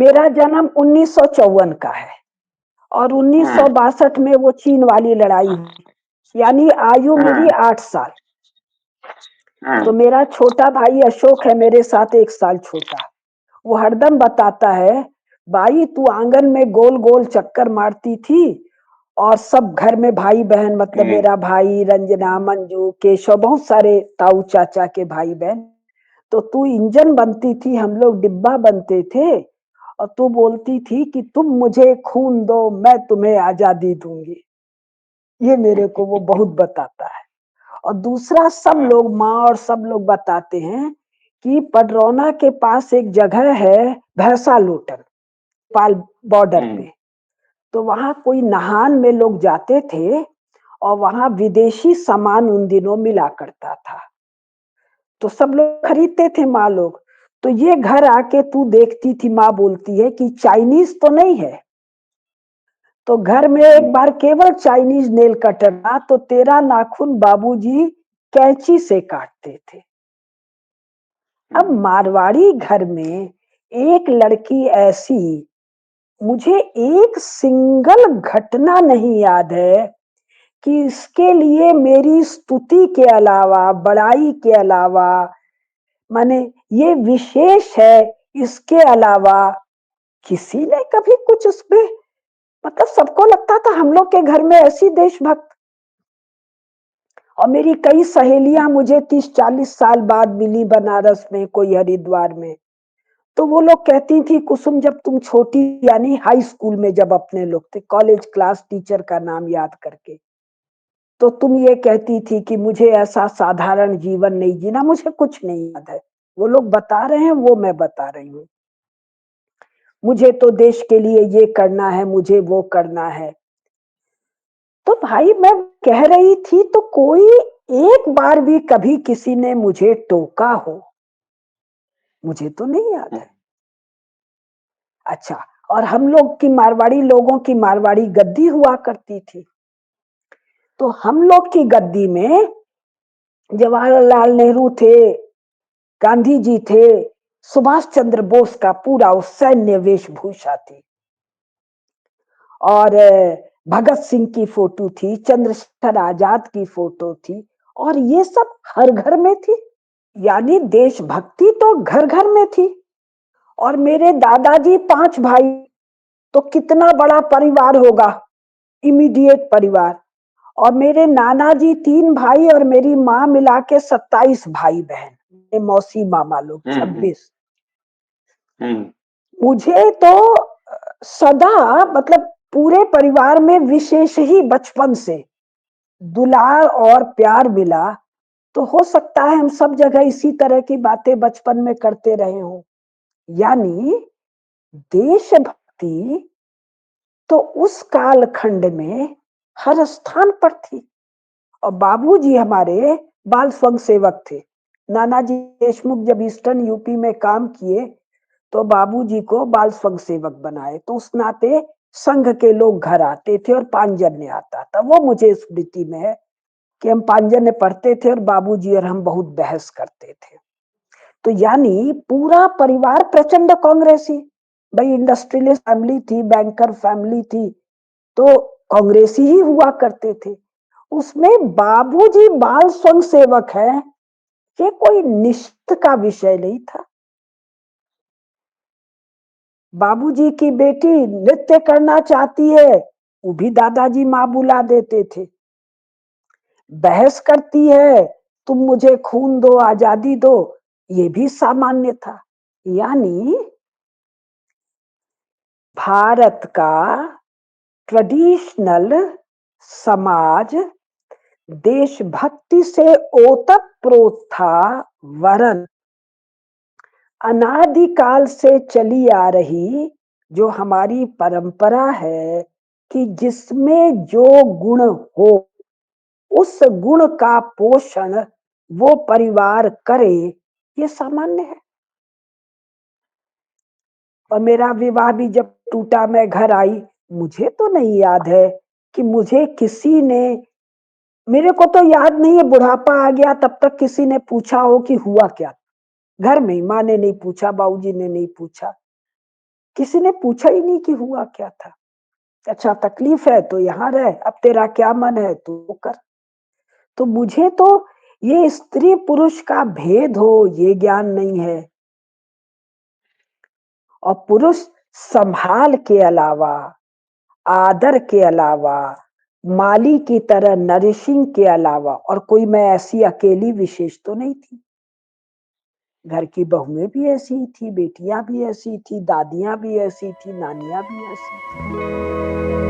मेरा जन्म 1954 का है और हाँ 1962 में वो चीन वाली लड़ाई हुई, यानी आयु मेरी हाँ 8 साल। तो हाँ मेरा छोटा भाई अशोक है मेरे साथ 1 साल छोटा। वो हरदम बताता है, भाई तू आंगन में गोल गोल चक्कर मारती थी और सब घर में भाई बहन, मतलब हम्म, मेरा भाई रंजना, मंजू, केशव, बहुत सारे ताऊ चाचा के भाई बहन। तो तू इंजन बनती थी, हम लोग डिब्बा बनते थे, और तू बोलती थी कि तुम मुझे खून दो मैं तुम्हें आजादी दूंगी। ये मेरे को वो बहुत बताता है। और दूसरा, सब हाँ, लोग, माँ और सब लोग बताते हैं कि पडरौना के पास एक जगह है, भैंसा लोटन, पाल बॉर्डर हम्म, पे। तो वहां कोई नहान में लोग जाते थे और वहां विदेशी सामान उन दिनों मिला करता था, तो सब लोग खरीदते थे माँ लोग। तो ये घर आके तू देखती थी, माँ बोलती है कि चाइनीज तो नहीं है। तो घर में एक बार केवल चाइनीज नेल कटर था, तो तेरा नाखून बाबूजी कैंची से काटते थे। अब हम्म, मारवाड़ी घर में एक लड़की ऐसी, मुझे एक सिंगल घटना नहीं याद है कि इसके लिए मेरी स्तुति के अलावा, बड़ाई के अलावा, माने ये विशेष है, इसके अलावा किसी ने कभी कुछ उसमें, मतलब सबको लगता था हम लोग के घर में ऐसी देशभक्त। और मेरी कई सहेलियां मुझे 30-40 साल बाद मिली बनारस में, कोई हरिद्वार में। तो वो लोग कहती थी, कुसुम जब तुम छोटी, यानी हाई स्कूल में जब अपने लोग थे, कॉलेज क्लास टीचर का नाम याद करके, तो तुम ये कहती थी कि मुझे ऐसा साधारण जीवन नहीं जीना, मुझे कुछ नहीं याद है। वो लोग बता रहे हैं, वो मैं बता रही हूँ। मुझे तो देश के लिए ये करना है, मुझे वो करना है। तो भाई मैं कह रही थी, तो कोई एक बार भी कभी किसी ने मुझे टोका हो, मुझे तो नहीं याद है। अच्छा, और हम लोग की मारवाड़ी लोगों की मारवाड़ी गद्दी हुआ करती थी। तो हम लोग की गद्दी में जवाहरलाल नेहरू थे, गांधी जी थे, सुभाष चंद्र बोस का पूरा उस सैन्य वेशभूषा थी, और भगत सिंह की फोटो थी, चंद्रशेखर आजाद की फोटो थी, और ये सब हर घर में थी। यानी देशभक्ति तो घर घर में थी। और मेरे दादाजी 5 भाई, तो कितना बड़ा परिवार होगा, इमीडिएट परिवार। और मेरे नाना जी 3 भाई और मेरी माँ मिला के 27 भाई बहन, मौसी मामा लोग हम्म, 26। हम्म, मुझे तो सदा, मतलब पूरे परिवार में विशेष ही बचपन से दुलार और प्यार मिला। तो हो सकता है हम सब जगह इसी तरह की बातें बचपन में करते रहे हों। यानी देशभक्ति तो उस कालखंड में हर स्थान पर थी। और बाबूजी हमारे बाल स्वयं सेवक थे। नानाजी देशमुख जब ईस्टर्न यूपी में काम किए, तो बाबूजी को बाल स्वयं सेवक बनाए। तो उस नाते संघ के लोग घर आते थे और पांजन्य आता था। वो मुझे स्मृति में है कि हम पांजन्य पढ़ते थे और बाबूजी और हम बहुत बहस करते थे। तो यानी पूरा परिवार प्रचंड कांग्रेसी। भाई इंडस्ट्रियलिस्ट फैमिली थी, बैंकर फैमिली थी, तो कांग्रेसी ही हुआ करते थे। उसमें बाबूजी बाल स्वयं सेवक है, ये कोई निश्चित का विषय नहीं था। बाबूजी की बेटी नृत्य करना चाहती है, वो भी दादाजी माँ बुला देते थे। बहस करती है, तुम मुझे खून दो, आजादी दो, ये भी सामान्य था। यानी भारत का ट्रेडिशनल समाज देशभक्ति से ओतक प्रोत था, वरन अनादिकाल से चली आ रही जो हमारी परंपरा है कि जिसमें जो गुण हो, उस गुण का पोषण वो परिवार करे, ये सामान्य है। और मेरा विवाह भी जब टूटा, मैं घर आई, मुझे तो नहीं याद है कि मुझे किसी ने, मेरे को तो याद नहीं है, बुढ़ापा आ गया तब तक किसी ने पूछा हो कि हुआ क्या। घर में माँ ने नहीं पूछा, बाबूजी ने नहीं पूछा। किसी ने पूछा ही नहीं कि हुआ क्या था। अच्छा तकलीफ है तो यहाँ रह, अब तेरा क्या मन है तू वो कर। तो मुझे तो ये स्त्री पुरुष का भेद हो ये ज्ञान नहीं है, और पुरुष संभाल के अलावा, आदर के अलावा, माली की तरह नरिशिंग के अलावा और कोई मैं ऐसी अकेली विशेष तो नहीं थी। घर की बहुएं भी ऐसी ही थी, बेटियां भी ऐसी थी, दादियां भी ऐसी थी, नानियां भी ऐसी थी।